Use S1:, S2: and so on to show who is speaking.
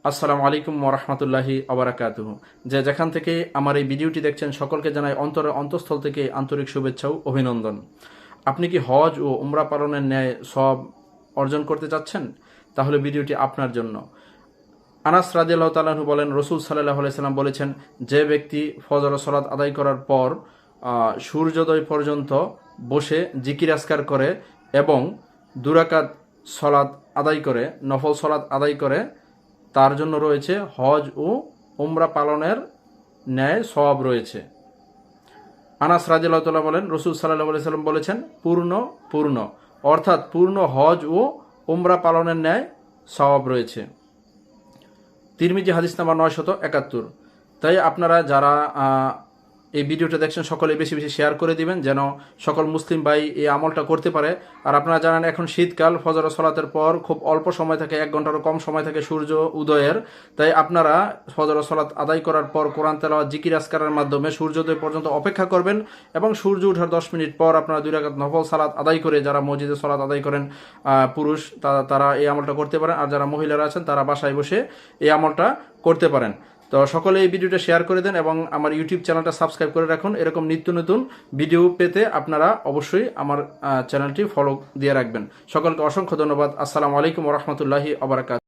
S1: আসসালামু আলাইকুম ওরহমতুল্লাহি আবরাকাতুহু। যে যেখান থেকে আমার এই ভিডিওটি দেখছেন সকলকে জানাই অন্তরের অন্তঃস্থল থেকে আন্তরিক শুভেচ্ছা ও অভিনন্দন। আপনি কি হজ ও উমরা পালনের ন্যায় সব অর্জন করতে চাচ্ছেন? তাহলে ভিডিওটি আপনার জন্য। আনাস রাদিয়াল্লাহু তাআলা আনহু বলেন, রাসূল সাল্লাল্লাহু আলাইহি সাল্লাম বলেছেন, যে ব্যক্তি ফজর সালাত আদায় করার পর সূর্যোদয় পর্যন্ত বসে জিকির আজকার করে এবং দুরাকাত সলাত আদায় করে, নফল সলাত আদায় করে, তার জন্য রয়েছে হজ ও উমরা পালনের ন্যায় সওয়াব রয়েছে। আনাস রাদিয়াল্লাহু তাআলা বলেন, রাসূল সাল্লাল্লাহু আলাইহি সাল্লাম বলেছেন, পূর্ণ অর্থাৎ পূর্ণ হজ ও উমরা পালনের ন্যায় সওয়াব রয়েছে। তিরমিজি হাদিস নাম্বার 971। তাই আপনারা যারা এই ভিডিওটা দেখছেন সকলে বেশি বেশি শেয়ার করে দিবেন যেন সকল মুসলিম ভাই এই আমলটা করতে পারে। আর আপনারা জানেন এখন শীতকাল, ফজর সলাতের পর খুব অল্প সময় থাকে, 1 ঘন্টারও কম সময় থাকে সূর্য উদয়ের। তাই আপনারা ফজর সলাত আদায় করার পর কোরআন তেলাওয়াত, জিকির আজকারের মাধ্যমে সূর্যোদয় পর্যন্ত অপেক্ষা করবেন এবং সূর্য ওঠার 10 মিনিট পর আপনারা 2 রাকাত নফল সালাত আদায় করে, যারা মসজিদে সলাত আদায় করেন পুরুষ তারা এই আমলটা করতে পারেন, আর যারা মহিলারা আছেন তারা বাসায় বসে এই আমলটা করতে পারেন। তো সকলে এই ভিডিওটা শেয়ার করে দেন এবং আমার ইউটিউব চ্যানেলটা সাবস্ক্রাইব করে রাখুন। এরকম নিত্য নতুন ভিডিও পেতে আপনারা অবশ্যই আমার চ্যানেলটি ফলো দিয়ে রাখবেন। সকলকে অসংখ্য ধন্যবাদ। আসসালামু আলাইকুম ওয়া রাহমাতুল্লাহি ওয়া বারাকাতুহু।